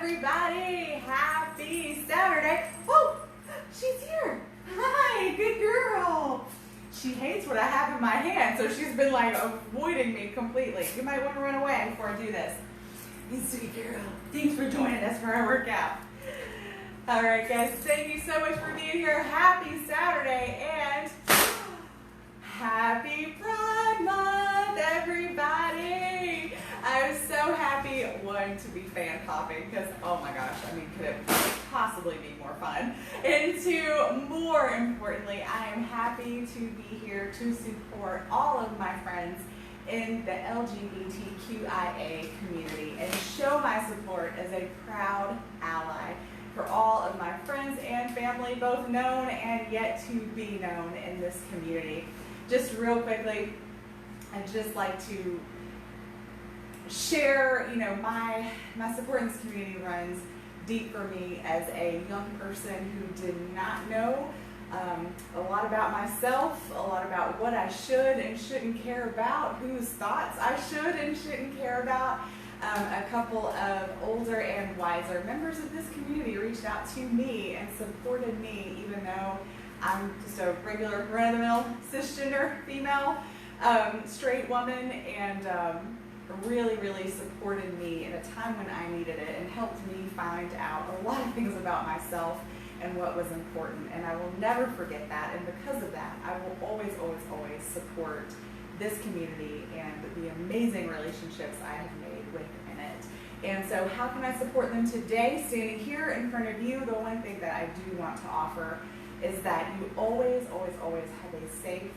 everybody. Happy Saturday. Oh, she's here. Hi, good girl. She hates what I have in my hand, so she's been like avoiding me completely. You might want to run away before I do this. You sweet girl. Thanks for joining us for our workout. All right, guys, thank you so much for being here. Happy Saturday and happy Pride Month, everybody. I was so happy, one, to be fan hopping because, oh my gosh, I mean, could it possibly be more fun? And two, more importantly, I am happy to be here to support all of my friends in the LGBTQIA community and show my support as a proud ally for all of my friends and family, both known and yet to be known in this community. Just real quickly, I'd just like to share, my support in this community runs deep for me as a young person who did not know a lot about myself, a lot about what I should and shouldn't care about, whose thoughts I should and shouldn't care about. A couple of older and wiser members of this community reached out to me and supported me, even though I'm just a regular run-of-the-mill cisgender female, straight woman, and really supported me in a time when I needed it and helped me find out a lot of things about myself and what was important. And I will never forget that. And because of that, I will always support this community and the amazing relationships I have made within it. And so how can I support them today? Standing here in front of you, the one thing that I do want to offer is that you always have a safe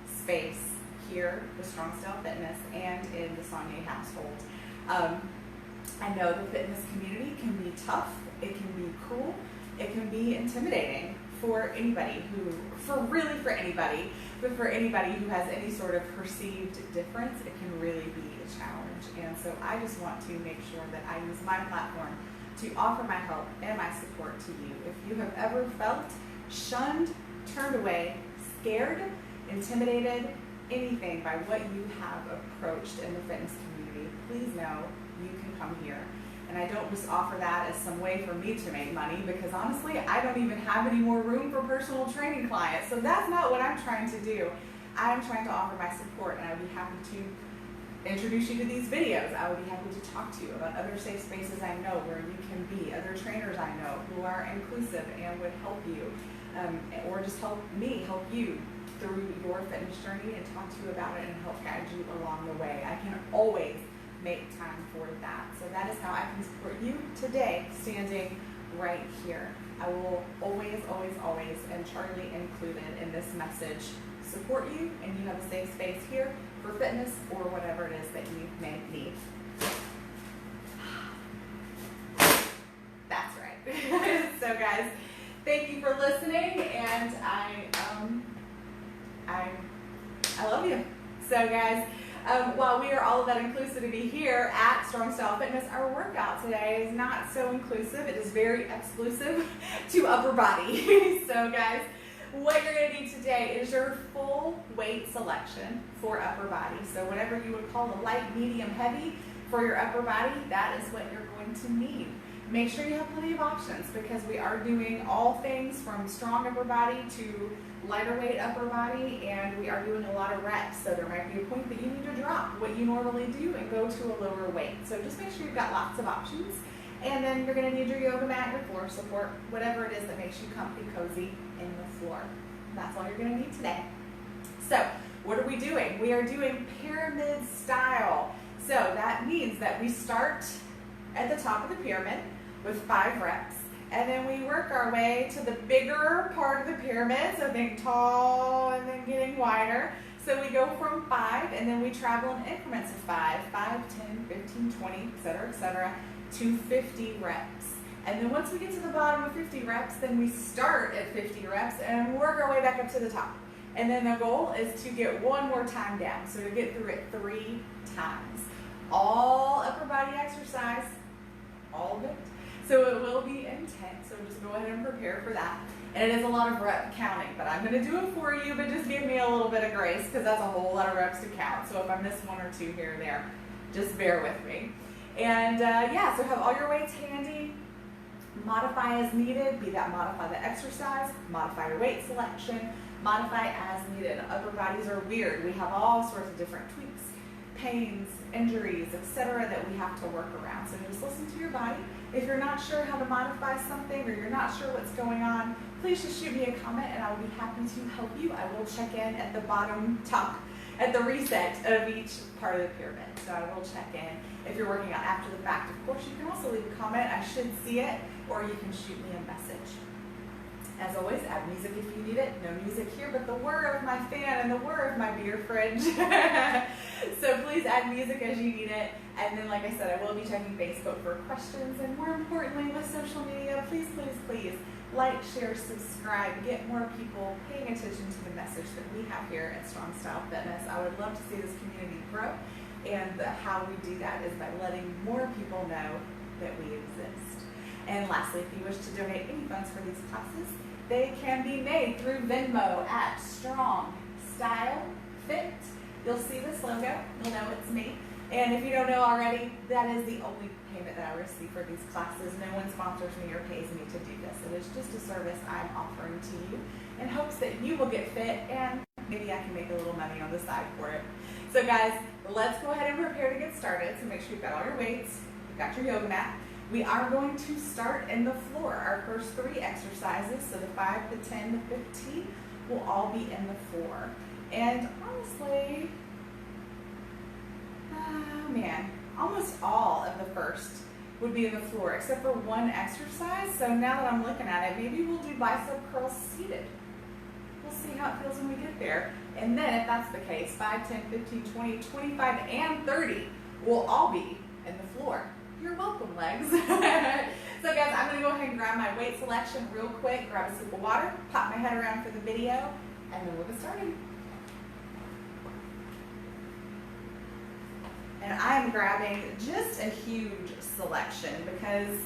space here with Strong Style Fitness and in the Sonia household. I know the fitness community can be tough, it can be cruel, it can be intimidating for anybody but for anybody who has any sort of perceived difference, it can really be a challenge. And so I just want to make sure that I use my platform to offer my help and my support to you. If you have ever felt shunned, turned away, scared, intimidated, anything by what you have approached in the fitness community, please know you can come here. And I don't just offer that as some way for me to make money, because honestly, I don't even have any more room for personal training clients. So that's not what I'm trying to do. I'm trying to offer my support, and I'd be happy to introduce you to these videos. I would be happy to talk to you about other safe spaces I know where you can be, other trainers I know who are inclusive and would help you, or just help me help you through your fitness journey and talk to you about it and help guide you along the way. I can always make time for that. So that is how I can support you today, standing right here. I will always, and Charlie included in this message, support you, and you have a safe space here for fitness or whatever it is that you may need. That's right. So guys, thank you for listening, and I love you. So guys, while we are all of that inclusivity here at Strong Style Fitness, our workout today is not so inclusive. It is very exclusive to upper body. So guys, what you're going to need today is your full weight selection for upper body. So whatever you would call the light, medium, heavy for your upper body, that is what you're going to need. Make sure you have plenty of options, because we are doing all things from strong upper body to lighter weight upper body, and we are doing a lot of reps. So there might be a point that you need to drop what you normally do and go to a lower weight. So just make sure you've got lots of options. And then you're going to need your yoga mat, your floor support, whatever it is that makes you comfy, cozy in the floor. That's all you're going to need today. So what are we doing? We are doing pyramid style. So that means that we start at the top of the pyramid with 5 reps. And then we work our way to the bigger part of the pyramid, so think tall and then getting wider. So we go from 5, and then we travel in increments of 5, 10, 15, 20, etc., to 50 reps. And then once we get to the bottom of 50 reps, then we start at 50 reps and work our way back up to the top. And then the goal is to get one more time down, so to get through it 3 times. All upper body exercise, all of it. So it will be intense, so just go ahead and prepare for that. And it is a lot of rep counting, but I'm going to do it for you, but just give me a little bit of grace, because that's a whole lot of reps to count. So if I miss 1 or 2 here or there, just bear with me. And yeah, so have all your weights handy. Modify as needed, be that modify the exercise, modify your weight selection, modify as needed. Upper bodies are weird. We have all sorts of different tweaks, pains, injuries, etc. that we have to work around. So just listen to your body. If you're not sure how to modify something or you're not sure what's going on, please just shoot me a comment and I'll be happy to help you. I will check in at the bottom top, at the reset of each part of the pyramid. So I will check in. If you're working out after the fact, of course, you can also leave a comment. I should see it, or you can shoot me a message. As always, add music if you need it. No music here, but the whir of my fan and the whir of my beer fridge. So please add music as you need it. And then, like I said, I will be checking Facebook for questions. And more importantly, with social media, please, please, please like, share, subscribe, get more people paying attention to the message that we have here at Strong Style Fitness. I would love to see this community grow. And how we do that is by letting more people know that we exist. And lastly, if you wish to donate any funds for these classes, they can be made through Venmo at Strong Style Fit. You'll see this logo, you'll know it's me. And if you don't know already, that is the only payment that I receive for these classes. No one sponsors me or pays me to do this. It is just a service I'm offering to you in hopes that you will get fit and maybe I can make a little money on the side for it. So guys, let's go ahead and prepare to get started. So make sure you've got all your weights, you've got your yoga mat. We are going to start in the floor. Our first 3 exercises, so the 5, the 10, the 15, will all be in the floor. And honestly, oh man, almost all of the first would be in the floor, except for one exercise. So now that I'm looking at it, maybe we'll do bicep curls seated. We'll see how it feels when we get there. And then if that's the case, 5, 10, 15, 20, 25, and 30 will all be in the floor. You're welcome, legs. So guys, I'm gonna go ahead and grab my weight selection real quick, grab a sip of water, pop my head around for the video, and then we'll get started. And I'm grabbing just a huge selection because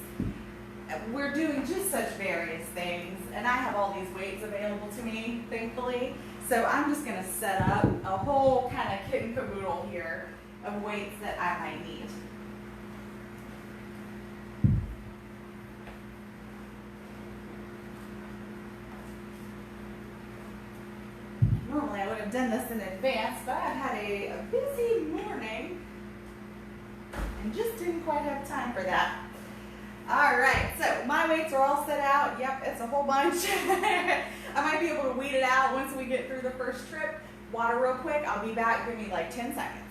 we're doing just such various things, and I have all these weights available to me, thankfully. So I'm just gonna set up a whole kind of kit and caboodle here of weights that I might need. Normally I would have done this in advance, but I've had a busy morning and just didn't quite have time for that. All right, so my weights are all set out. Yep, it's a whole bunch. I might be able to weed it out once we get through the first trip. Water real quick, I'll be back. Give me like 10 seconds.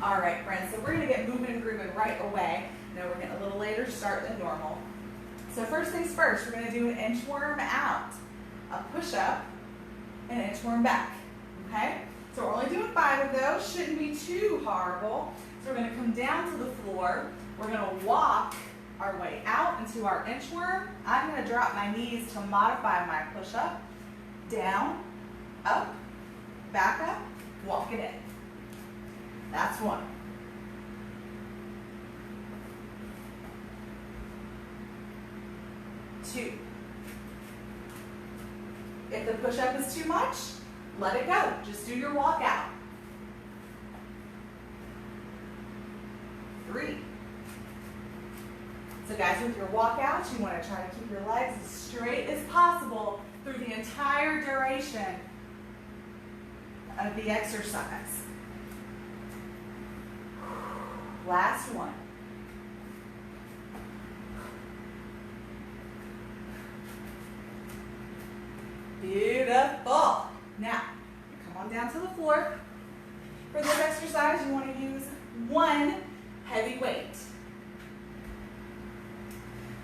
All right, friends, so we're gonna get moving and grooving right away. No, we're getting a little later start than normal. So first things first, we're gonna do an inchworm out, a push up, and an inchworm back, okay? So we're only doing 5 of those, shouldn't be too horrible. So we're gonna come down to the floor, we're gonna walk our way out into our inchworm. I'm gonna drop my knees to modify my push up, down, up, back up, walk it in. That's 1. 2. If the push-up is too much, let it go. Just do your walk out. 3. So guys, with your walkouts, you want to try to keep your legs as straight as possible through the entire duration of the exercise. Last one. Beautiful. Now, come on down to the floor. For this exercise, you want to use 1 heavy weight.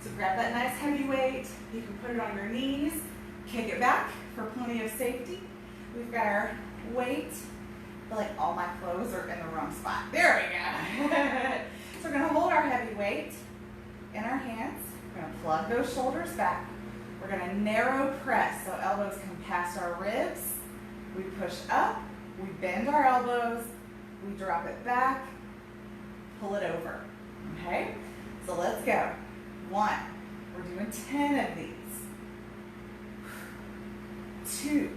So grab that nice heavy weight. You can put it on your knees, kick it back for plenty of safety. We've got our weight. I feel like all my clothes are in the wrong spot. There we go. So we're going to hold our heavy weight in our hands. We're going to plug those shoulders back. We're going to narrow press so elbows come past our ribs. We push up, we bend our elbows, we drop it back, pull it over. Okay? So let's go. 1. We're doing 10 of these. 2.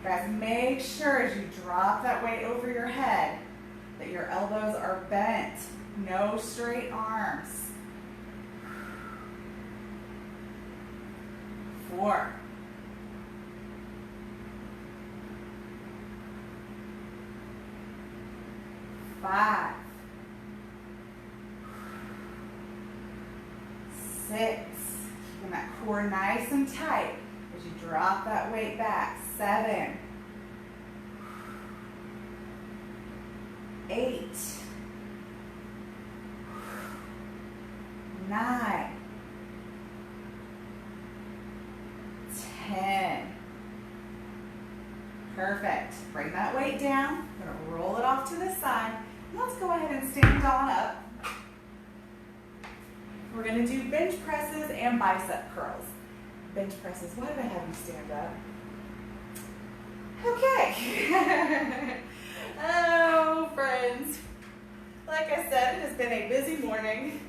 Guys, make sure as you drop that weight over your head that your elbows are bent. No straight arms. 4. 5. 6. Keeping that core nice and tight as you drop that weight back. 7. 8. 9. 10. Perfect. Bring that weight down. I'm going to roll it off to the side. Let's go ahead and stand on up. We're going to do bench presses and bicep curls. Bench presses. Why did I have you stand up? Okay. Oh, friends. Like I said, it has been a busy morning.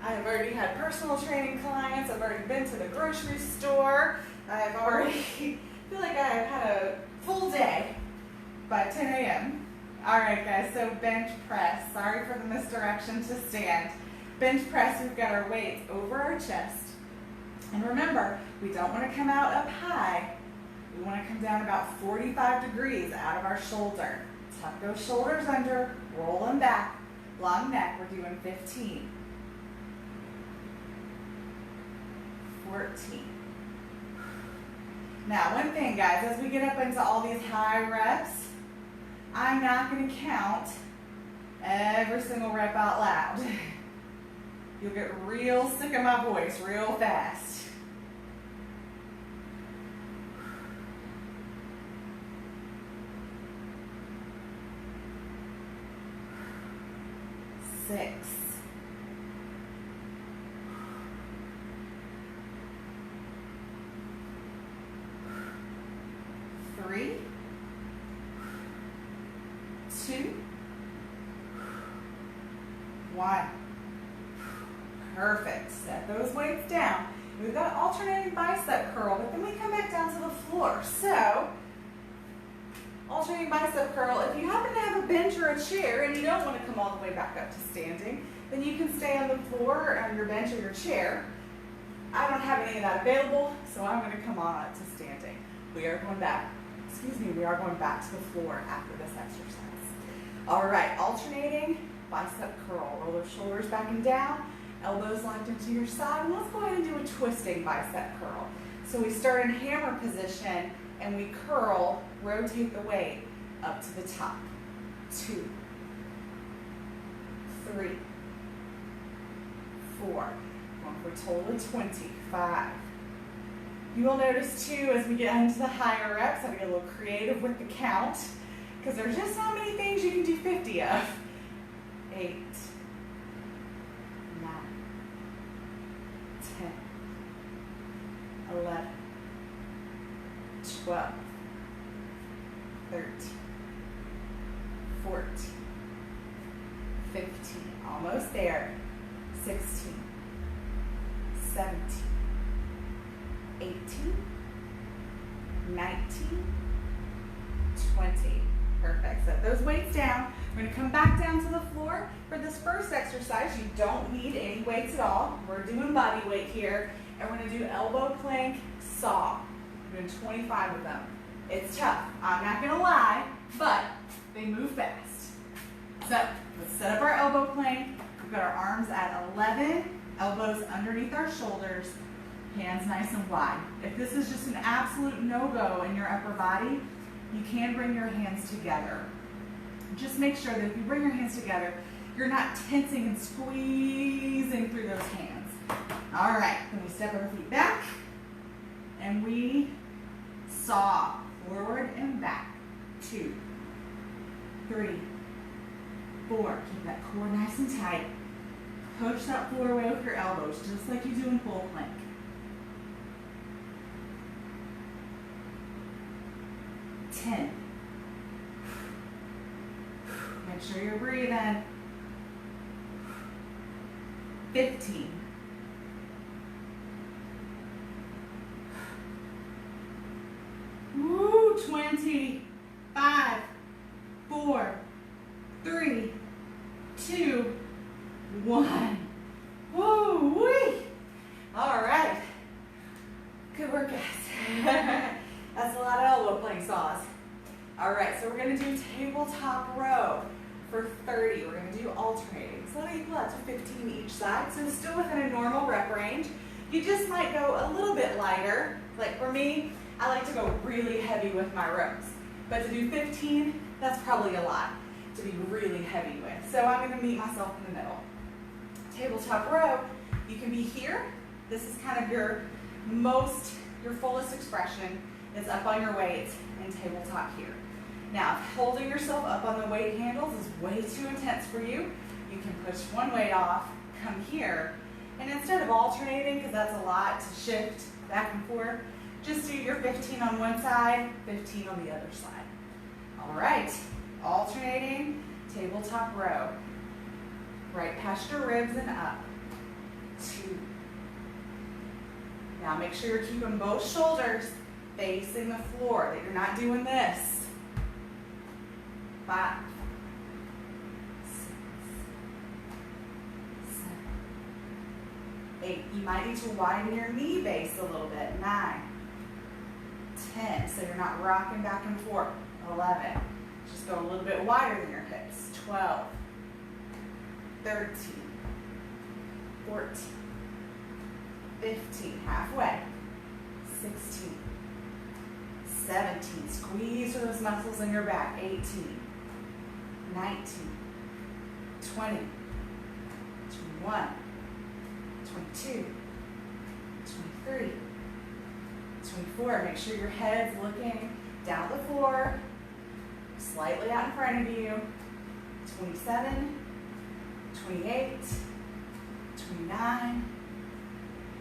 I have already had personal training clients. I've already been to the grocery store. I've already feel like I have had a full day by 10 a.m. All right, guys, so bench press. Sorry for the misdirection to stand. Bench press, we've got our weights over our chest. And remember, we don't want to come out up high. We want to come down about 45 degrees out of our shoulder. Tuck those shoulders under, roll them back. Long neck, we're doing 15. 14. Now, one thing, guys, as we get up into all these high reps, I'm not going to count every single rep out loud. You'll get real sick of my voice real fast. 6. 3. 2. 1. Perfect. Set those weights down. We've got alternating bicep curl, but then we come back down to the floor. So, alternating bicep curl, if you happen to have a bench or a chair and you don't want to come all the way back up to standing, then you can stay on the floor or on your bench or your chair. I don't have any of that available, so I'm going to come on up to standing. We are going back to the floor after this exercise. All right, alternating bicep curl. Roll those shoulders back and down, elbows locked into your side, and let's go ahead and do a twisting bicep curl. So we start in hammer position and we curl, rotate the weight up to the top. 2, 3, 4. Going for a total of 20. 5. You will notice too, as we get into the higher reps, I'm going to get a little creative with the count, because there's just so many things you can do 50 of. 8, 9, 10, 11, 12, 13, 14, 15, almost there, 16, 17, 18, 19, 20. Perfect. Set those weights down. We're going to come back down to the floor. For this first exercise, you don't need any weights at all. We're doing body weight here. And we're going to do elbow plank saw. We're doing 25 of them. It's tough. I'm not going to lie, but they move fast. So let's set up our elbow plank. We've got our arms at 11, elbows underneath our shoulders, hands nice and wide. If this is just an absolute no-go in your upper body, you can bring your hands together. Just make sure that if you bring your hands together, you're not tensing and squeezing through those hands. All right, then we step our feet back and we saw forward and back. 2, 3, 4. Keep that core nice and tight. Push that floor away with your elbows, just like you do in full plank. 10. Make sure you're breathing. 15. 16. elbow playing saws. All right, so we're gonna do tabletop row for 30. We're gonna do alternating. So that'll equal out to 15 each side. So still within a normal rep range. You just might go a little bit lighter. Like for me, I like to go really heavy with my rows. But to do 15, that's probably a lot to be really heavy with. So I'm gonna meet myself in the middle. Tabletop row, you can be here. This is kind of your fullest expression is up on your weights and tabletop here. Now, if holding yourself up on the weight handles is way too intense for you, you can push one weight off, come here, and instead of alternating, because that's a lot to shift back and forth, just do your 15 on one side, 15 on the other side. All right, alternating, tabletop row. Right past your ribs and up. 2. Now make sure you're keeping both shoulders facing the floor, that you're not doing this. 5, 6, 7, 8. You might need to widen your knee base a little bit. 9, 10, so you're not rocking back and forth. 11, just go a little bit wider than your hips. 12, 13, 14, 15, halfway. 16, 17, squeeze those muscles in your back. 18, 19, 20, 21, 22, 23, 24. Make sure your head's looking down at the floor, slightly out in front of you. 27, 28, 29,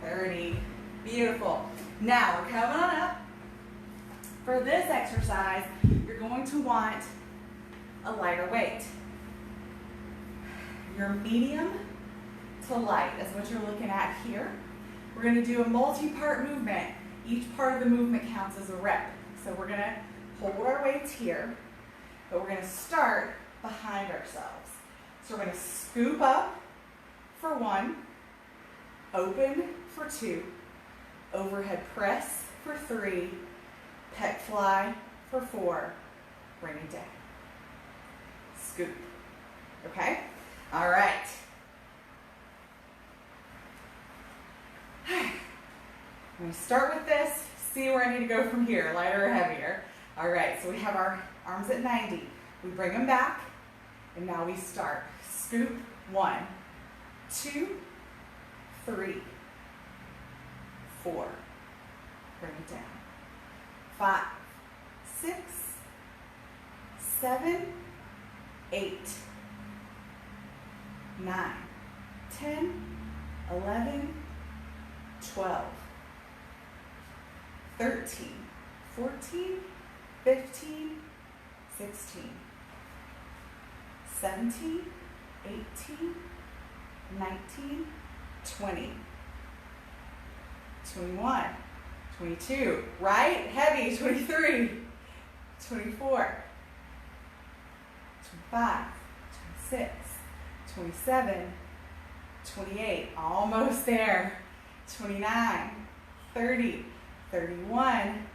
30. Beautiful. Now we're coming on up. For this exercise, you're going to want a lighter weight. Your medium to light is what you're looking at here. We're going to do a multi-part movement. Each part of the movement counts as a rep. So we're going to hold our weights here, but we're going to start behind ourselves. So we're going to scoop up for 1, open for 2, overhead press for 3, pec fly for 4, bring it down. Scoop. Okay? All right. I'm going to start with this, see where I need to go from here, lighter or heavier. All right, so we have our arms at 90. We bring them back, and now we start. Scoop. 1, 2, 3, 4. Bring it down. 5, 6, 7, 8, 9, 10, 11, 12, 13, 14, 15, 16, 17, 18, 19, 20, 21, 22, right? Heavy, 23, 24, 25, 26, 27, 28, almost there, 29, 30, 31,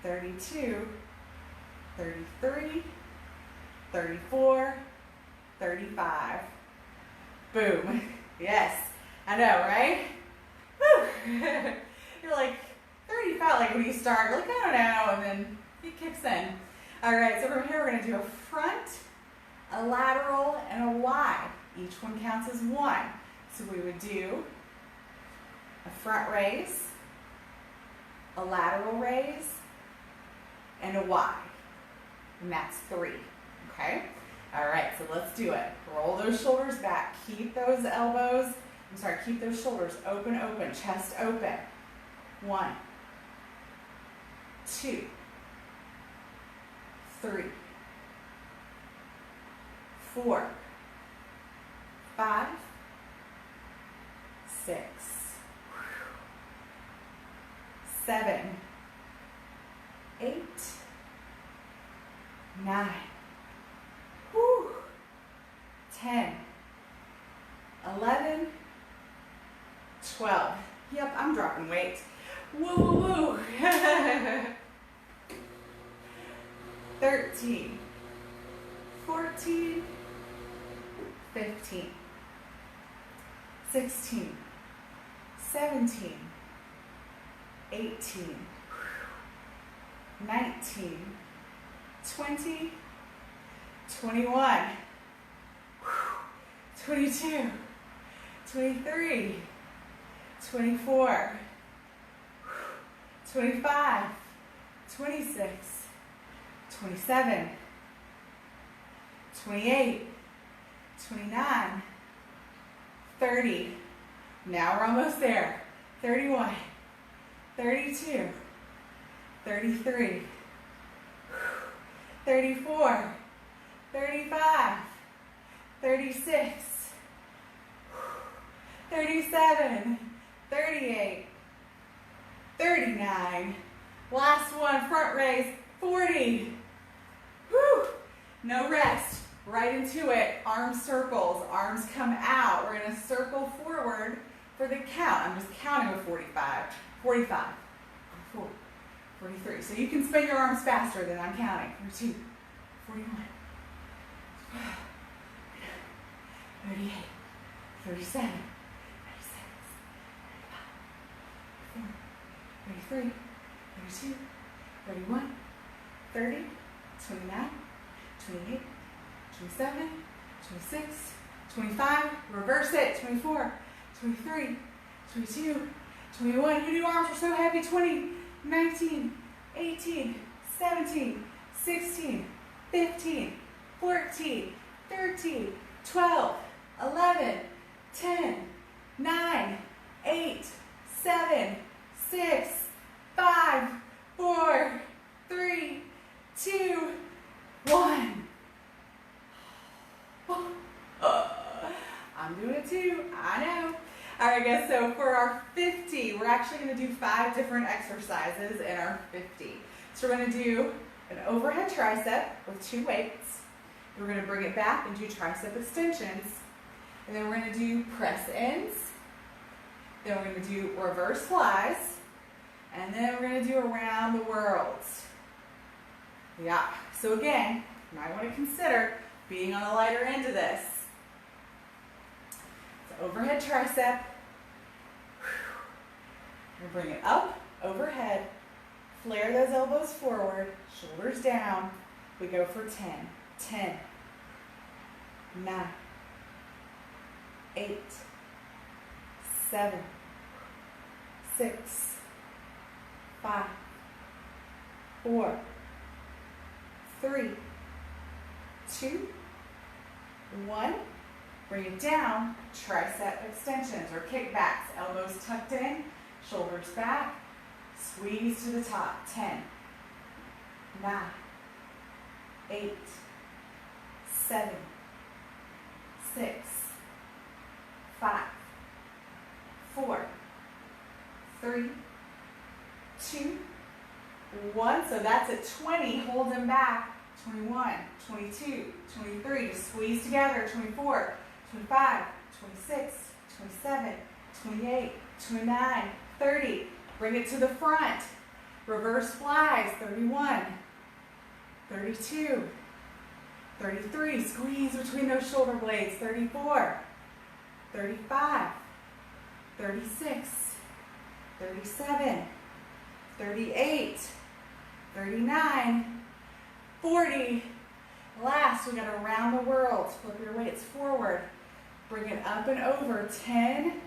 32, 33, 34, 35. Boom. Yes. I know, right? Woo. You're like 35, like when you start, like, I don't know, and then it kicks in. All right, so from here we're going to do a front, a lateral, and a wide. Each one counts as 1. So we would do a front raise, a lateral raise, and a wide. And that's 3. Okay? All right, so let's do it. Roll those shoulders back. Keep those elbows, keep those shoulders open, chest open. 1, 2, 3, 4, 5, 6, 7, 8, 9, 10, 11, 12. Yep, I'm dropping weight. Woo, woo, woo. 13, 14, 15, 16, 17, 18, 19, 20, 21, 22, 23, 24, 25, 26, 27, 28, 29, 30. Now we're almost there. 31, 32, 33, 34, 35, 36, 37, 38, 39. Last one, front raise, 40. Whew. No rest. Right into it. Arms circles. Arms come out. We're going to circle forward for the count. I'm just counting with 45. 45. 44. 43. So you can spin your arms faster than I'm counting. 42. 41. 38. 37. 33, 32, 31, 30, 29, 28, 27, 26, 25, reverse it, 24, 23, 22, 21, your new arms are so heavy, 20, 19, 18, 17, 16, 15, 14, 13, 12, 11, 10, 9, 8, 7, 6, 5, 4, 3, 2, 1. I'm doing it too, I know. All right guys, so for our 50, we're actually gonna do 5 different exercises in our 50. So we're gonna do an overhead tricep with 2 weights. We're gonna bring it back and do tricep extensions. And then we're gonna do press ins. Then we're gonna do reverse flies. And then we're going to do around the world. Yeah, so again, you might want to consider being on the lighter end of this. So overhead tricep. We'll bring it up, overhead. Flare those elbows forward, shoulders down. We go for 10. 10, 9, 8, 7, 6, 5, 4, 3, 2, 1. Bring it down, tricep extensions or kickbacks. Elbows tucked in, shoulders back, squeeze to the top. 10, 9, 8, 7, 6, 5, 4, 3, 2, 1. So that's at 20. Hold them back. 21, 22, 23. Just squeeze together. 24, 25, 26, 27, 28, 29, 30. Bring it to the front. Reverse flies. 31, 32, 33. Squeeze between those shoulder blades. 34, 35, 36, 37, 38, 39, 40. Last, we got around the world. Flip your weights forward. Bring it up and over. 10,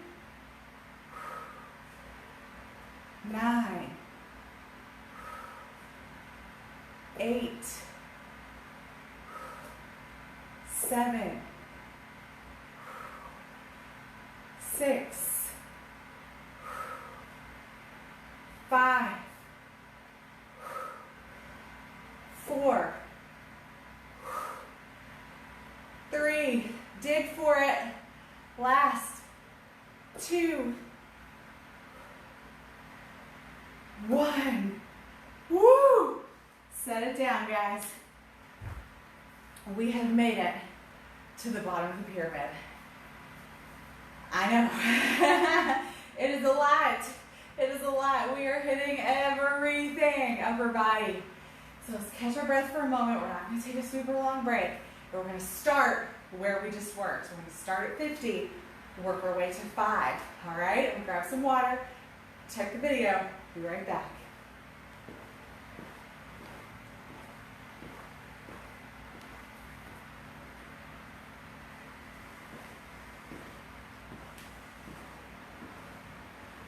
9, 8, 7, 6, 5, 4, 3, dig for it. Last, 2, 1. Woo! Set it down, guys. We have made it to the bottom of the pyramid. I know. It is a lot. It is a lot. We are hitting everything. Upper body, So let's catch our breath for a moment. We're not going to take a super long break. But we're going to start where we just worked. So we're going to start at 50, work our way to 5. All right? And grab some water, check the video, be right back.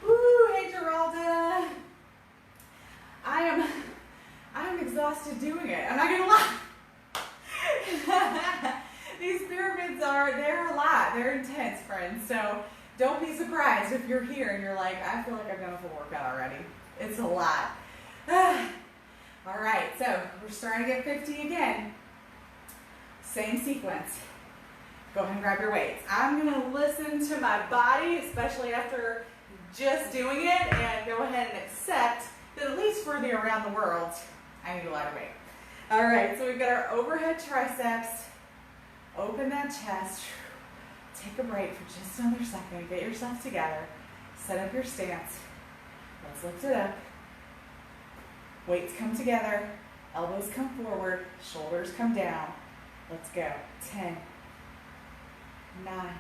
Woo, hey Geralda. I am exhausted doing it. I'm not going to lie. These pyramids they're a lot. They're intense, friends. So don't be surprised if you're here and you're like, I feel like I've done a full workout already. It's a lot. All right, so we're starting at 50 again. Same sequence. Go ahead and grab your weights. I'm going to listen to my body, especially after just doing it, and go ahead and accept that at least for the around the world, I need a lighter weight. All right, so we've got our overhead triceps. Open that chest. Take a break for just another second. Get yourself together. Set up your stance. Let's lift it up. Weights come together. Elbows come forward. Shoulders come down. Let's go. 10, 9,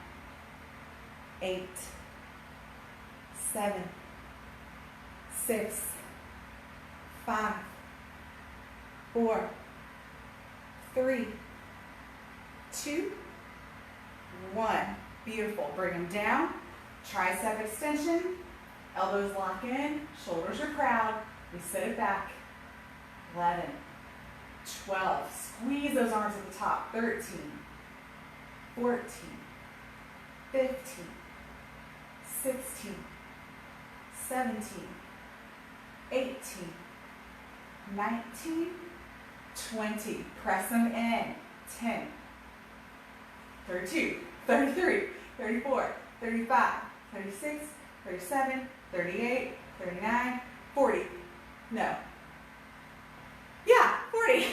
8, 7, 6, 5, 4, 3, 2, 1. Beautiful. Bring them down. Tricep extension. Elbows lock in. Shoulders are proud. We sit it back. 11, 12. Squeeze those arms at the top. 13, 14, 15, 16, 17, 18, 19, 20. Press them in. 10, 32, 33, 34, 35, 36, 37, 38, 39, 40. No. Yeah, 40.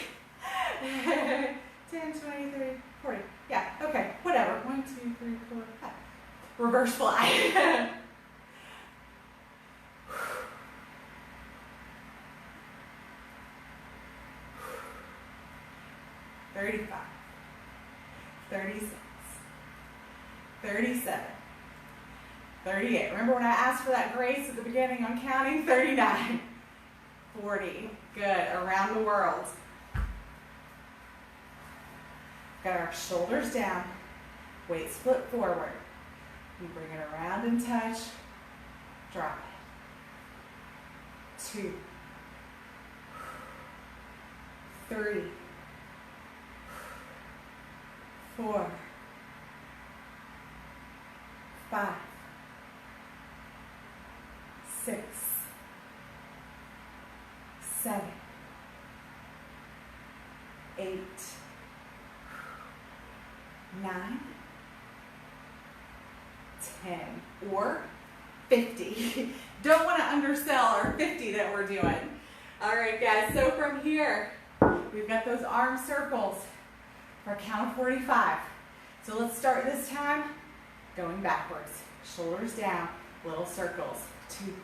10, 20, 30, 40. Yeah, okay, whatever. 1, 2, 3, 4, 5. Reverse fly. 35, 36, 37, 38. Remember when I asked for that grace at the beginning on counting? 39, 40. Good. Around the world. Got our shoulders down. Weights flip forward. We bring it around and touch. Drop it. 2, 3, 4, 5, 6, 7, 8, 9, 10, or 50. Don't want to undersell our 50 that we're doing. All right, guys, so from here, we've got those arm circles for a count of 45. So let's start this time going backwards. Shoulders down, little circles. 2,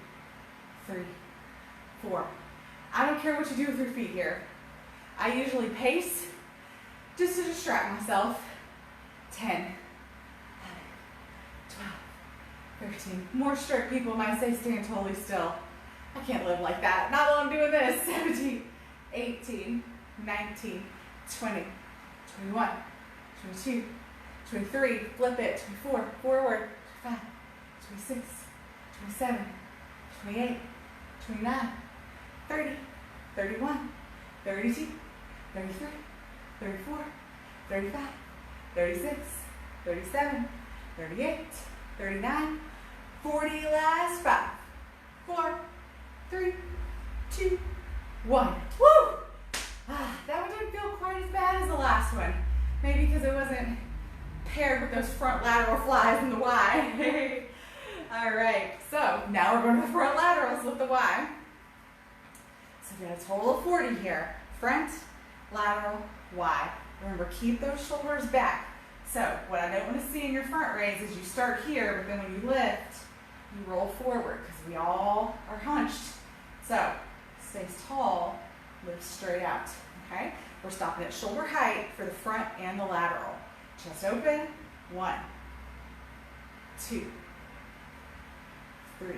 3, 4. I don't care what you do with your feet here. I usually pace just to distract myself. 10, 11, 12, 13. More strict people might say stand totally still. I can't live like that. Not while I'm doing this. 17, 18, 19, 20, 21, 22, 23, flip it, 24, forward, 25, 26, 27, 28, 29, 30, 31, 32, 33, 34, 35, 36, 37, 38, 39, 40, last 5, 4, 3, 2, 1. Woo! That one didn't feel quite as bad as the last one. Maybe because it wasn't paired with those front lateral flies in the Y. All right, so now we're going to the front laterals with the Y. So we got a total of 40 here. Front, lateral, Y. Remember, keep those shoulders back. So what I don't want to see in your front raise is you start here, but then when you lift, you roll forward because we all are hunched. So stay tall, lift straight out, okay? We're stopping at shoulder height for the front and the lateral. Chest open, 1, 2, 3,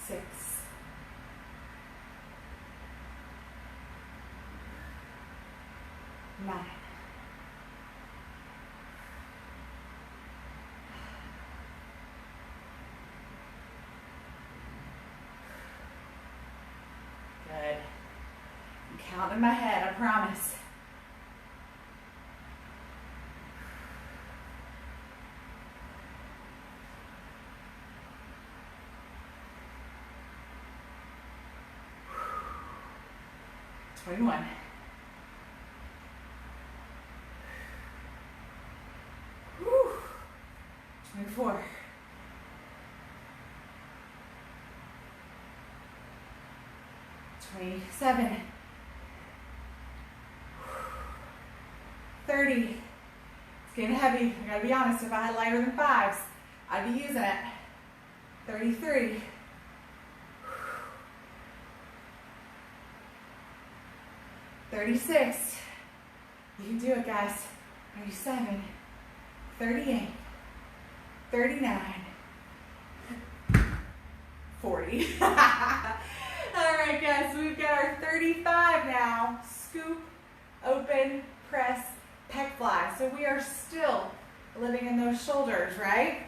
6, 9, 10. Count in my head, I promise. 21. 24. 27. 30. It's getting heavy. I gotta be honest, if I had lighter than 5s, I'd be using it. 33. 36. You can do it, guys. 37. 38. 39. 40. All right, guys, so we've got our 35 now. Scoop, open, press, pec fly. So we are still living in those shoulders, right?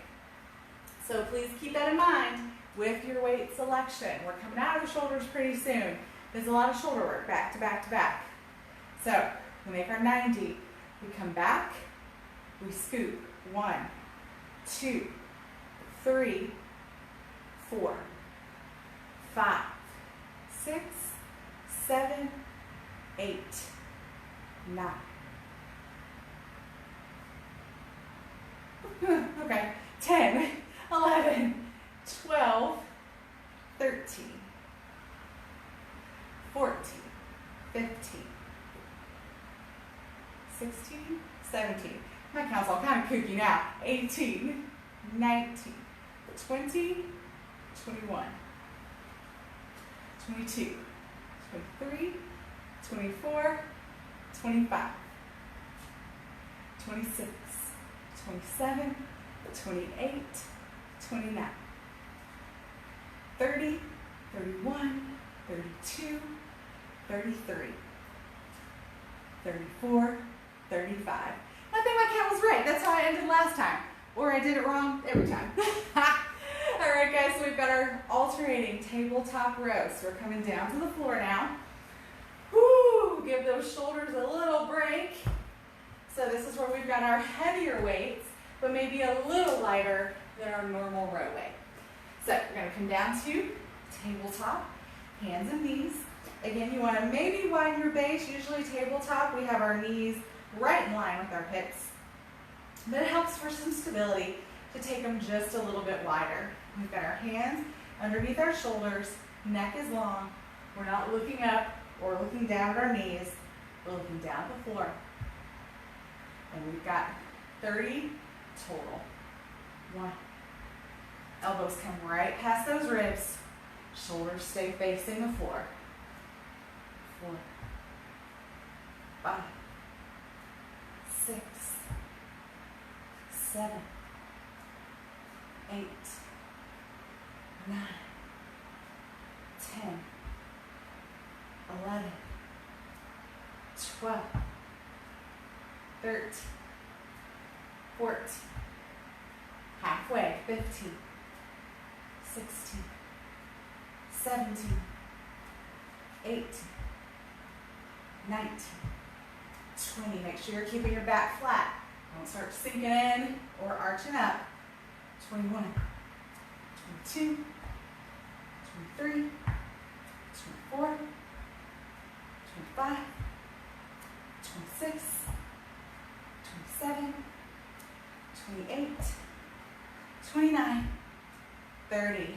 So please keep that in mind with your weight selection. We're coming out of the shoulders pretty soon. There's a lot of shoulder work back to back to back. So we make our 90. We come back, we scoop. 1, 2, 3, 4, 5, 6, 7, 8, 9. Okay, 10, 11, 12, 13, 14, 15, 16, 17. My count's all kind of kooky now. 18, 19, 20, 21, 22, 23, 24, 25, 26, 27, 28, 29, 30, 31, 32, 33, 34, 35. I think my count was right. That's how I ended last time. Or I did it wrong every time. All right, guys, so we've got our alternating tabletop rows. So we're coming down to the floor now. Woo! Give those shoulders a little break. So this is where we've got our heavier weights, but maybe a little lighter than our normal row weight. So we're going to come down to tabletop, hands and knees. Again, you want to maybe widen your base. Usually tabletop, we have our knees right in line with our hips. But it helps for some stability to take them just a little bit wider. We've got our hands underneath our shoulders, neck is long. We're not looking up or looking down at our knees. We're looking down at the floor. And we've got 30 total. 1. Elbows come right past those ribs. Shoulders stay facing the floor. 4, 5, 6, 7, 8, 9, 10, 11, 12, 13, 14, halfway, 15, 16, 17, 18, 19, 20. Make sure you're keeping your back flat. Don't start sinking in or arching up. 21, 22, 23, 24, 25, 26, 27, 28, 29, 30.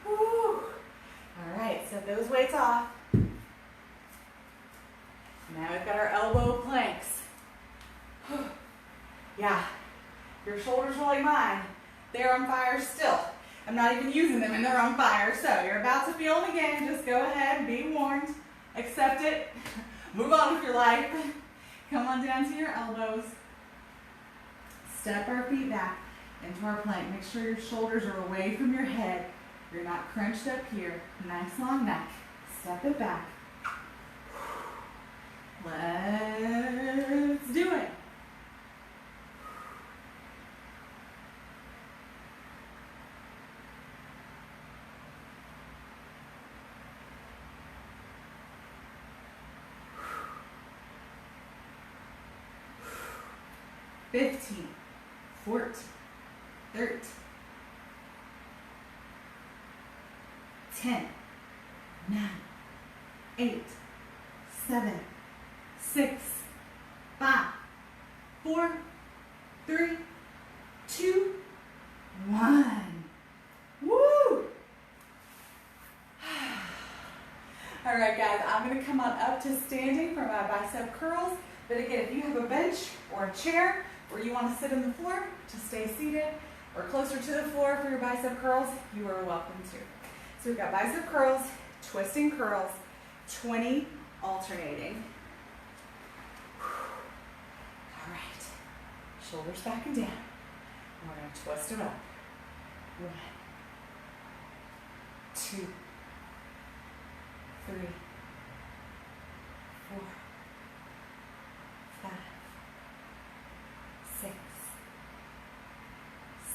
Woo! All right, set those weights off. Now we've got our elbow planks. Yeah, your shoulders are like mine. They're on fire still. I'm not even using them and they're on fire. So you're about to feel them again. Just go ahead, be warned, accept it, move on with your life. Come on down to your elbows. Step our feet back into our plank. Make sure your shoulders are away from your head. You're not crunched up here. Nice long neck. Step it back. Let's do it. Fifteen, 14, 13, 10, 9, 8, 7, 6, 5, 4, 3, 2, 1. Woo! All right, guys, I'm going to come on up to standing for my bicep curls. But again, if you have a bench or a chair or you want to sit on the floor to stay seated or closer to the floor for your bicep curls, you are welcome to. So we've got bicep curls, twisting curls, 20 alternating. All right, shoulders back and down. And we're going to twist them up. 1, 2, 3, 4, 5, 6,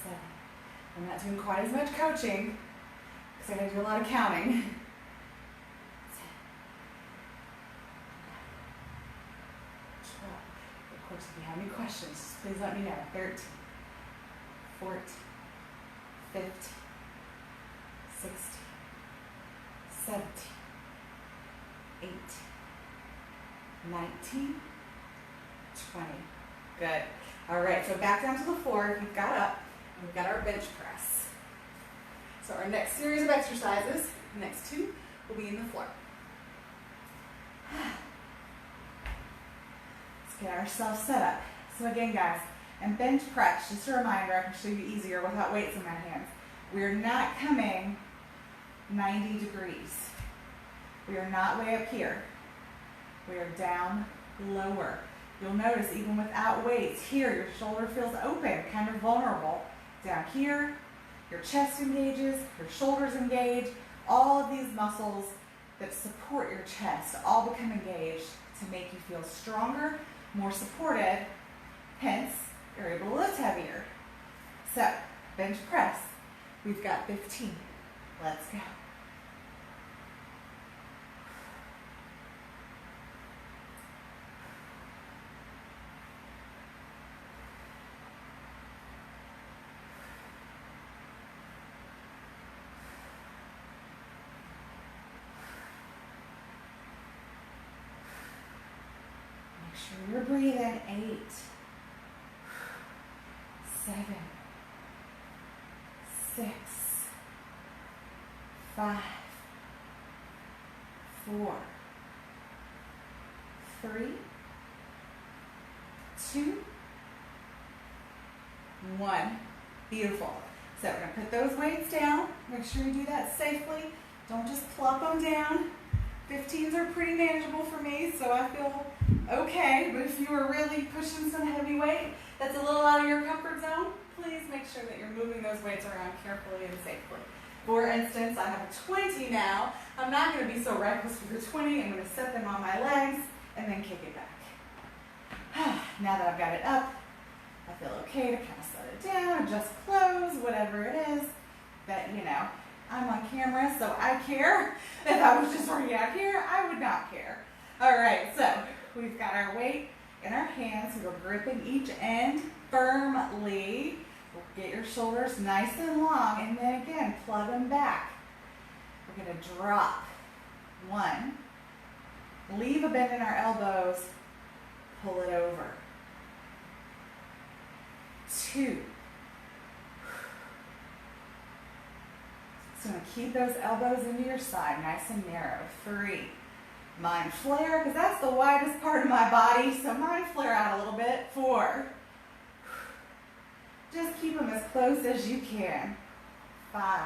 7. I'm not doing quite as much coaching because I got to do a lot of counting. 10, 9, of course, if you have any questions, please let me know. 13, 14, 15, 16, 17, 18, 19, 20. Good. All right, so back down to the floor. We've got up, and we've got our bench press. So our next series of exercises, the next two, will be in the floor. Let's get ourselves set up. So again, guys, and bench press, just a reminder, I can show you easier without weights in my hands. We're not coming 90 degrees. We are not way up here. We are down lower. You'll notice even without weights, here your shoulder feels open, kind of vulnerable. Down here, your chest engages, your shoulders engage. All of these muscles that support your chest all become engaged to make you feel stronger, more supported, hence you're able to lift heavier. So, bench press, we've got 15. Let's go. Make sure you're breathing. 8, 7, 6, 5, 4, 3, 2, 1. Beautiful. So we're going to put those weights down. Make sure you do that safely. Don't just plop them down. 15s are pretty manageable for me, so I feel okay. But if you are really pushing some heavy weight that's a little out of your comfort zone, please make sure that you're moving those weights around carefully and safely. For instance, I have a 20 now. I'm not going to be so reckless with the 20. I'm going to set them on my legs and then kick it back. Now that I've got it up, I feel okay to kind of set it down, adjust clothes, whatever it is. But, you know, I'm on camera, so I care. If I was just working out here, I would not care. All right, so we've got our weight in our hands. We're gripping each end firmly. Get your shoulders nice and long, and then again, plug them back. We're going to drop. 1. Leave a bend in our elbows. Pull it over. 2. So keep those elbows into your side, nice and narrow. 3. Mind flare, because that's the widest part of my body, so mind flare out a little bit. 4. Just keep them as close as you can. 5,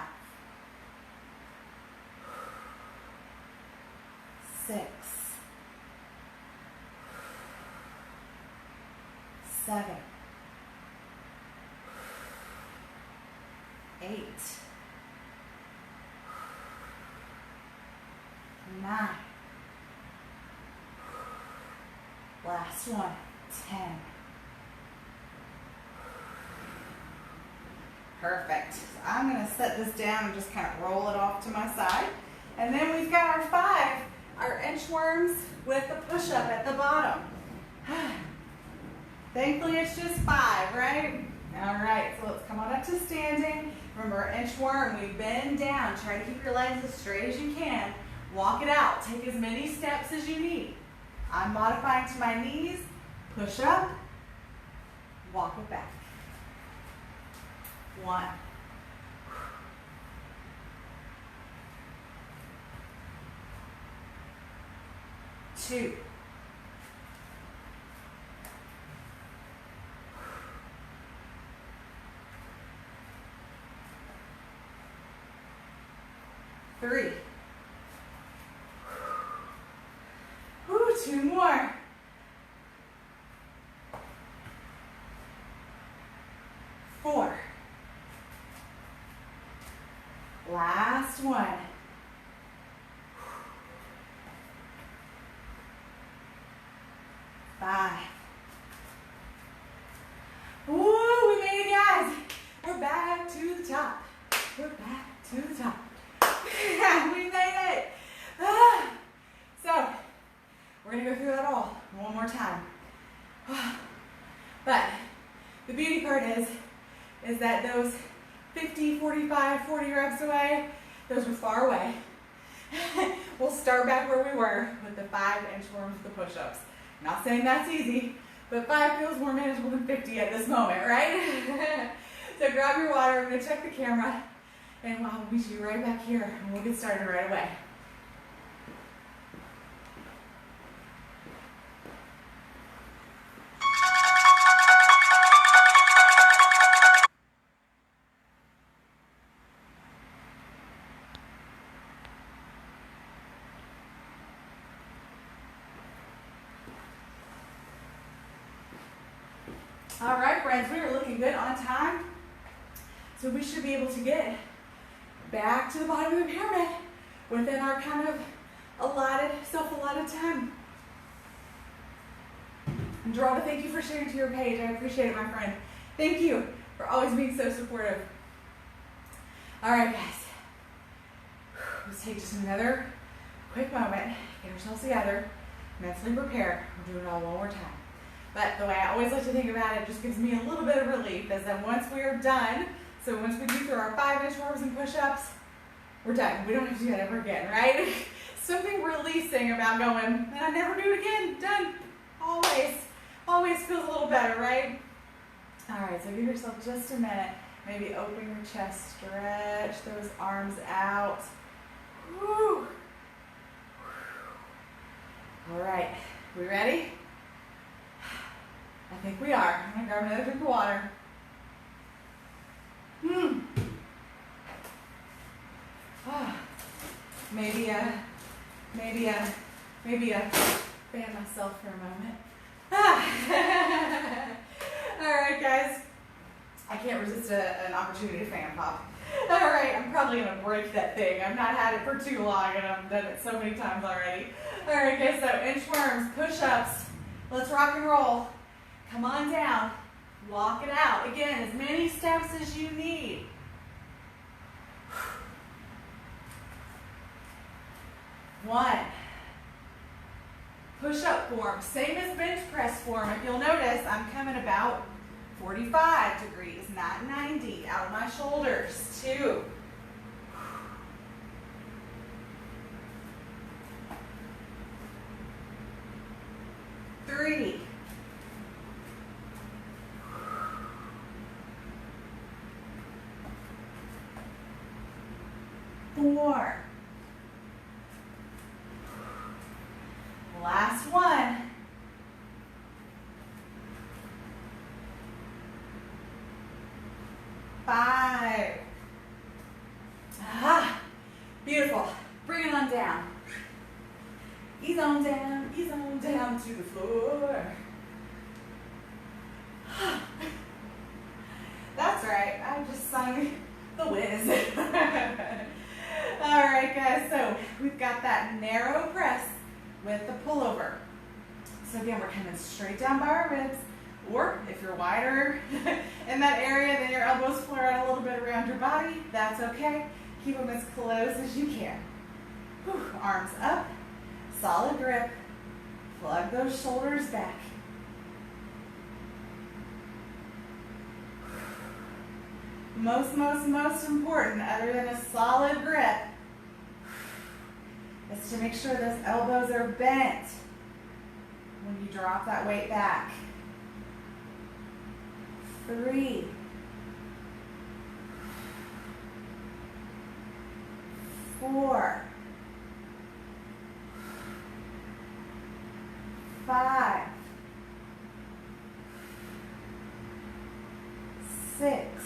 6, 7, 8, 9, last one, 10. Perfect. So I'm going to set this down and just kind of roll it off to my side. And then we've got our 5, our inchworms with the push-up at the bottom. Thankfully, it's just 5, right? All right, so let's come on up to standing. Remember, inchworm, we bend down. Try to keep your legs as straight as you can. Walk it out. Take as many steps as you need. I'm modifying to my knees. Push up. Walk it back. 1. 2. 3. Ooh, 2 more. 4. Last one. 5. Ooh, we made it, guys. We're back to the top. We're back to the top. We made it. So, we're going to go through that all one more time. But the beauty part is that those 50, 45, 40 reps away, those were far away. We'll start back where we were with the 5 inchworms with the push-ups. Not saying that's easy, but 5 feels more manageable than 50 at this moment, right? So grab your water, I'm going to check the camera, and we'll meet you right back here, and we'll get started right away. All right, friends, we are looking good on time. So we should be able to get back to the bottom of the pyramid within our kind of self-allotted time. And Geralda, thank you for sharing to your page. I appreciate it, my friend. Thank you for always being so supportive. All right, guys. Let's take just another quick moment, get ourselves together, mentally prepare. We'll do it all one more time. But the way I always like to think about it just gives me a little bit of relief is that once we are done, so once we do through our 5 inchworms and push-ups, we're done. We don't have to do that ever again, right? Something releasing about going, and I never do it again, done. Always feels a little better, right? All right, so give yourself just a minute. Maybe open your chest, stretch those arms out. Whew. All right, we ready? I think we are. I'm gonna grab another drink of water. Maybe fan myself for a moment. All right, guys. I can't resist an opportunity to fan pop. All right, I'm probably gonna break that thing. I've not had it for too long, and I've done it so many times already. All right, guys. So inchworms, push-ups. Let's rock and roll. Come on down, walk it out. Again, as many steps as you need. One. Push-up form, same as bench press form. If you'll notice, I'm coming about 45 degrees, not 90, out of my shoulders. 2. 3. 4. Last one. 5. down. Ease on down to the floor. That's right, I just sung The Wiz. All right, guys, so we've got that narrow press with the pullover. So again, we're coming straight down by our ribs, or if you're wider in that area, then your elbows flare out a little bit around your body. That's okay. Keep them as close as you can. Whew. Arms up, solid grip. Plug those shoulders back. Most important, other than a solid grip, is to make sure those elbows are bent when you drop that weight back. 3, 4, 5, 6,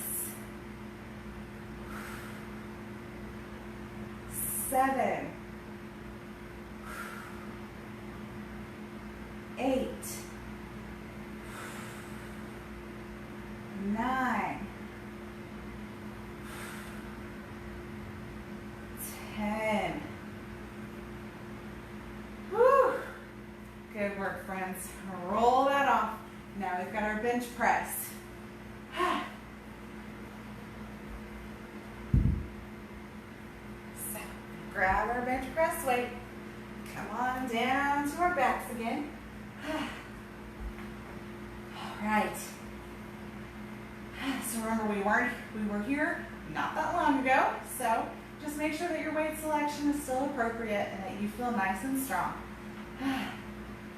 7, 8, 9, 10. Whew. Good work, friends. Roll that off. Now we've got our bench press. So, grab our bench press weight. Come on down to our backs again. All right. So remember, we were here not that long ago, so just make sure that your weight selection is still appropriate and that you feel nice and strong.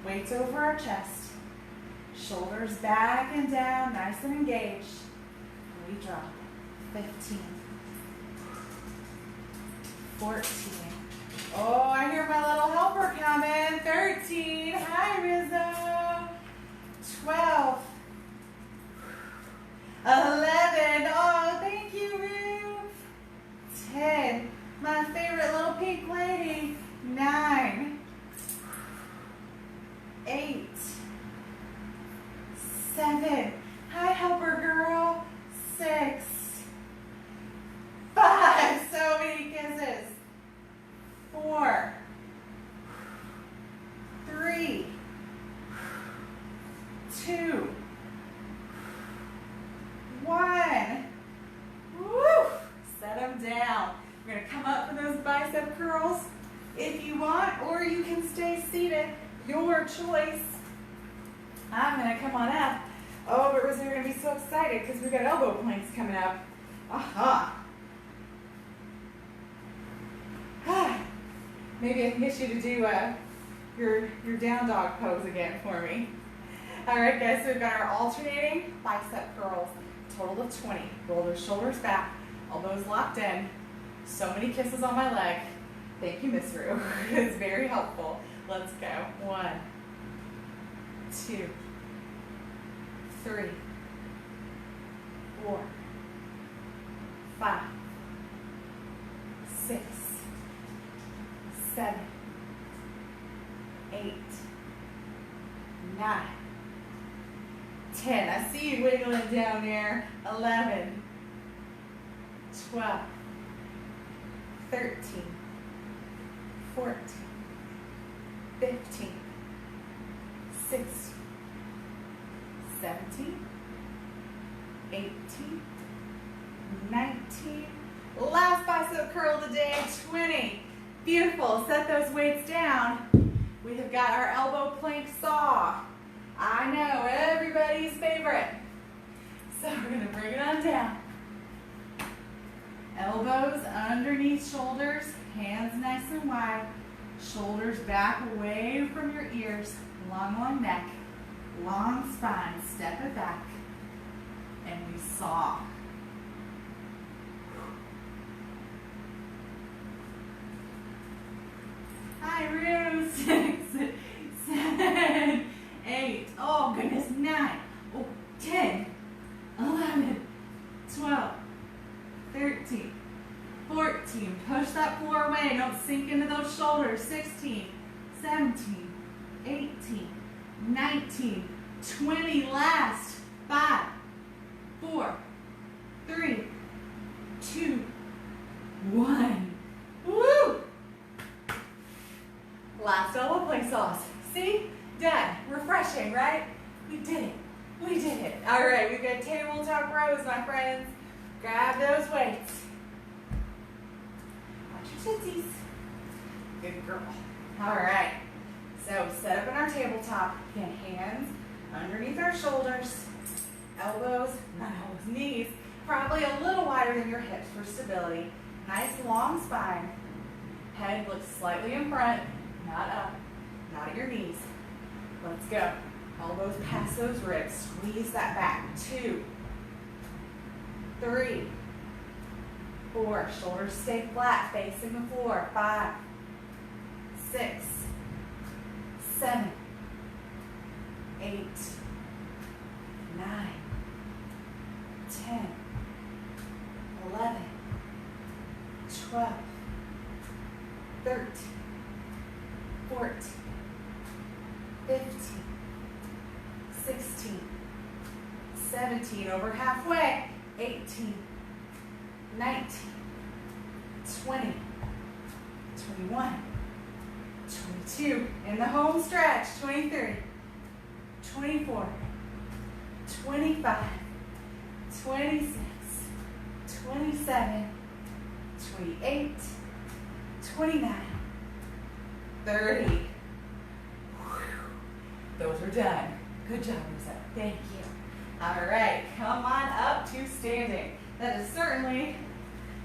Weights over our chest, shoulders back and down, nice and engaged. We drop. 15, 14. Oh, I hear my little helper coming. 13. Hi, Rizzo. 12. 11. Oh, thank you, Ruth. 10. My favorite little pink lady. 9. 8. 7. Hi, helper girl. 6. 5. So many kisses. 4. 3. 2. 1. Woo! Set them down. We're going to come up for those bicep curls if you want, or you can stay seated. Your choice. I'm going to come on up. Oh, but Rizzo, you're going to be so excited because we've got elbow planks coming up. Aha. Maybe I can get you to do your down dog pose again for me. All right, guys, so we've got our alternating bicep curls, total of 20. Roll those shoulders back, elbows locked in. So many kisses on my leg. Thank you, Miss Rue. It's very helpful. Let's go. 1, 2, 3, 4, 5, 6, 7, 8, 9, 10. I see you wiggling down there. 11, 12, 13, 14, 15, 16, 17, 18, 19. Last bicep curl of the day, 20. Beautiful. Set those weights down. We have got our elbow plank saw. I know, everybody's favorite. So we're going to bring it on down. Elbows underneath shoulders, hands nice and wide. Shoulders back away from your ears. Long neck, long spine. Step it back. And we saw. Hi, Rue. 6, 7, 8. Oh, goodness. 9. Oh, 10, 11, 12, 13, 14. Push that floor far away. Don't sink into those shoulders. 16, 17, 18, 19, 20. Last. 5, 4, 3, 2, 1. Woo! Last elbow play sauce. See? Done. Refreshing, right? We did it. We did it. All right, we've got tabletop rows, my friends. Grab those weights. Watch your tootsies. Good girl. All right. So set up in our tabletop. Again, hands underneath our shoulders. Elbows, not elbows, knees. Probably a little wider than your hips for stability. Nice long spine. Head looks slightly in front, not up, not at your knees. Let's go. Elbows past those ribs. Squeeze that back. 2, 3, 4. Shoulders stay flat, facing the floor. 5, 6, 7, 8, 9, 10, 11, 12, 13, 14, 15, 16, 17, over halfway, 18, 19, 20, 21, 22, in the home stretch, 23, 24, 25, 26, 27, 28, 29, 30. Whew. Those are done. Good job, Lisa. Thank you. All right, come on up to standing. That is certainly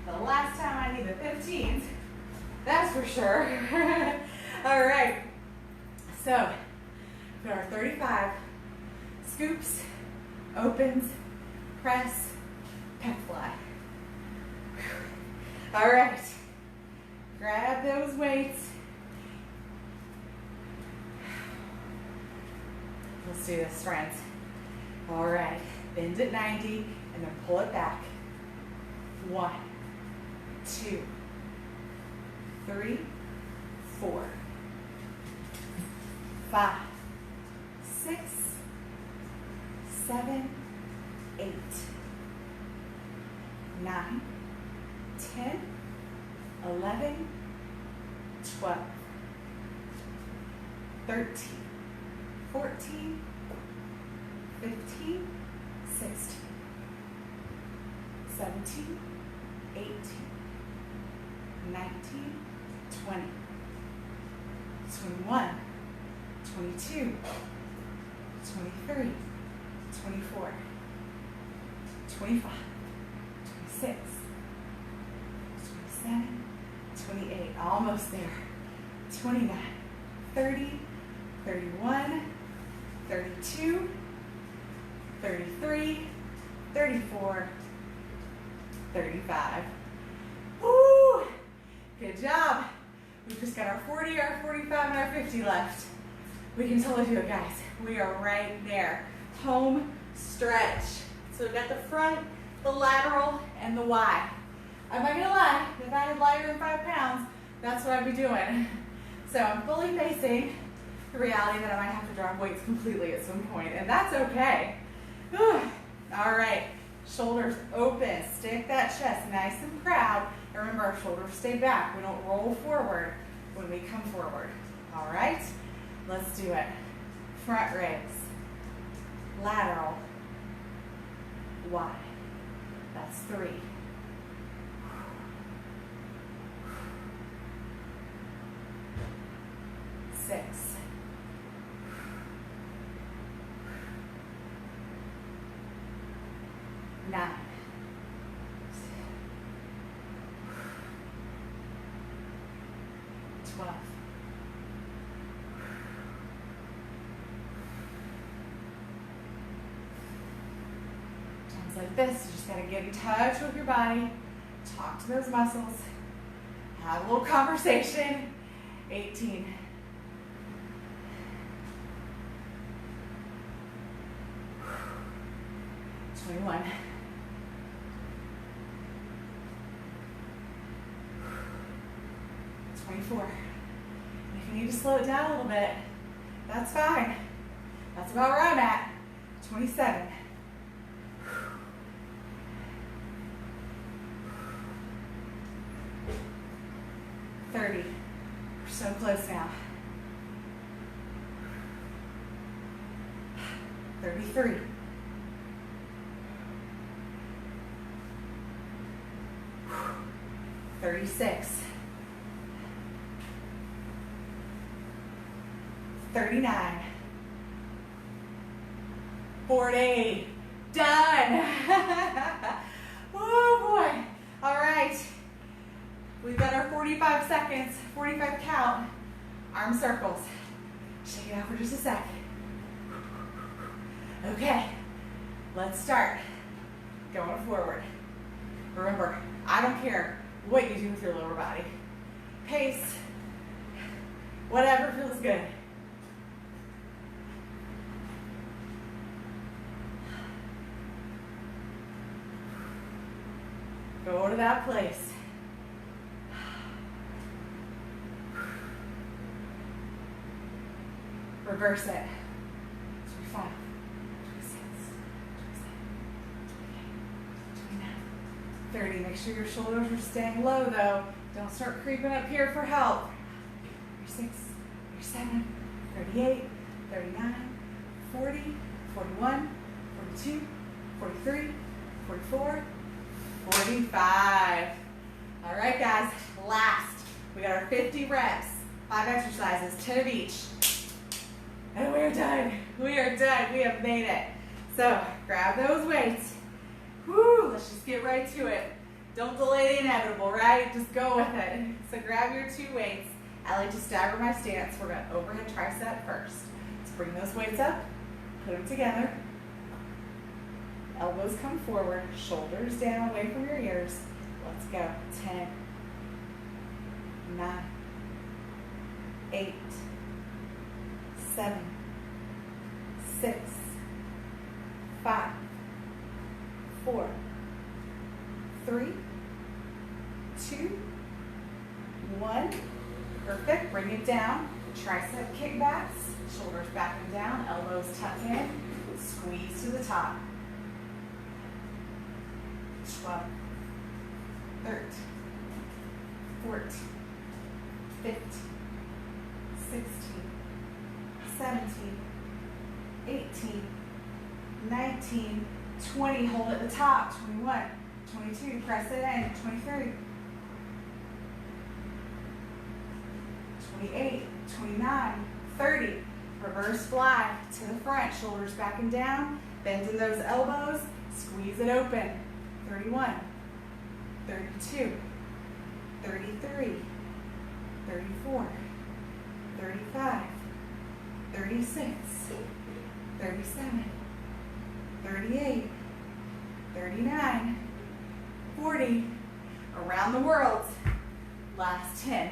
the last time I need the 15s. That's for sure. All right. So, for our 35, scoops, opens, press, pec fly. All right. Grab those weights. Let's do this, friends. All right. Bend at 90 and then pull it back. 1, 2, 3, 4, 5, 6, 7, 8, 9, 10, 11, 12, 13, 14, 15, 16, 17, 18, 19, 20, 21, 22, 23, 24, 25, 26, 27, 28, almost there, 29, 30, 31, 32, 33, 34, 35. Woo! Good job. We've just got our 40, our 45, and our 50 left. We can totally do it, guys. We are right there. Home stretch. So we've got the front, the lateral, and the Y. I'm not gonna lie, if I had lighter than 5 pounds, that's what I'd be doing. So I'm fully facing the reality that I might have to drop weights completely at some point, and that's okay. Whew. All right, shoulders open, stick that chest nice and proud, and remember our shoulders stay back. We don't roll forward when we come forward. All right, let's do it. Front raise, lateral, Y. That's 3. 6. 9. 12. 'Like this, you just gotta get in touch with your body, talk to those muscles, have a little conversation. 18. 21. 22. 24. And if you need to slow it down a little bit, that's fine. That's about where I'm at. 27. 30. We're so close now. 33. 36. 39. 40. Done. Oh boy. All right. We've got our 45 seconds, 45 count, arm circles. Shake it out for just a sec. Okay, let's start going forward. Remember, I don't care what you do with your lower body. Pace, whatever feels good. Go to that place. Reverse it. 25, 26, 27, 28, 29, 30. Make sure your shoulders are staying low though. Don't start creeping up here for help. 36, 37, 38, 39, 40, 41, 42, 43, 44, 45. All right, guys, last. We got our 50 reps, 5 exercises, 10 of each. And we're done. We are done. We have made it. So grab those weights. Woo, let's just get right to it. Don't delay the inevitable, right? Just go with it. So grab your 2 weights. I like to stagger my stance. We're going to overhead tricep first. Let's bring those weights up, put them together. Elbows come forward, shoulders down away from your ears. Let's go. 10, 9, 8, 7, 6, 5, 4, 3, 2, 1. Perfect. Bring it down. Tricep kickbacks. Shoulders back and down. Elbows tuck in. Squeeze to the top. 12, 13, 14, 15, 16, 17, 18, 19, 20, hold at the top, 21, 22, press it in, 23, 28, 29, 30, reverse fly to the front, shoulders back and down, bend in those elbows, squeeze it open, 31, 32, 33, 34, 35, 36, 37, 38, 39, 40, around the world, last 10.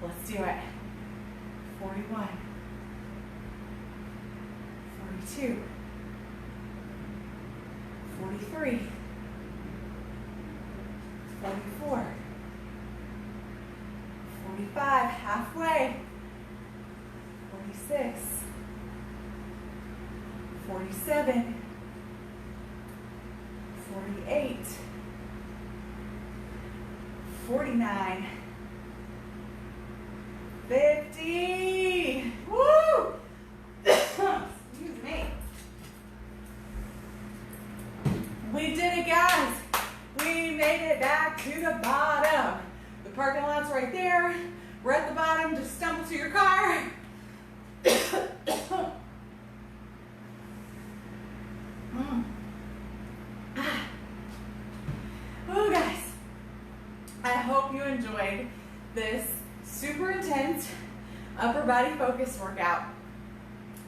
Let's do it. 41, 42, 43, 44, 45, halfway, 46, 47, 48, 49, 50. Woo! Excuse me. We did it, guys. We made it back to the bottom. The parking lot's right there. We're at the bottom. Just stumble to your car. Oh, guys. I hope you enjoyed this super intense upper body focus workout.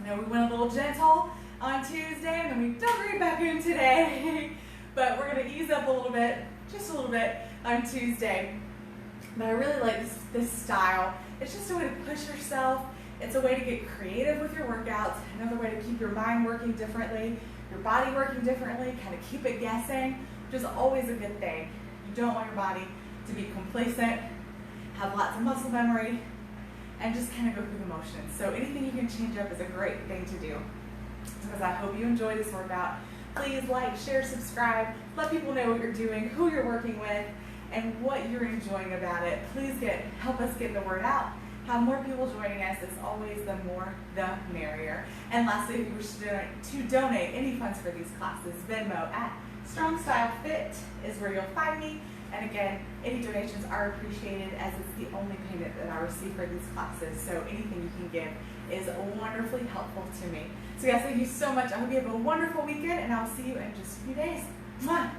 I know we went a little gentle on Tuesday and then we dug right back in today. But we're going to ease up a little bit, just a little bit on Tuesday. But I really like this style. It's just a way to push yourself. It's a way to get creative with your workouts. Another way to keep your mind working differently, your body working differently, kind of keep it guessing, which is always a good thing. You don't want your body to be complacent have lots of muscle memory, and just kind of go through the motions. So anything you can change up is a great thing to do. Because I hope you enjoy this workout. Please like, share, subscribe, let people know what you're doing, who you're working with, and what you're enjoying about it. Please help us get the word out. Have more people joining us. It's always the more, the merrier. And lastly, if you wish to donate any funds for these classes, Venmo at Strong Style Fit is where you'll find me. And again, any donations are appreciated as it's the only payment that I receive for these classes. So anything you can give is wonderfully helpful to me. So guys, thank you so much. I hope you have a wonderful weekend, and I'll see you in just a few days. Mwah!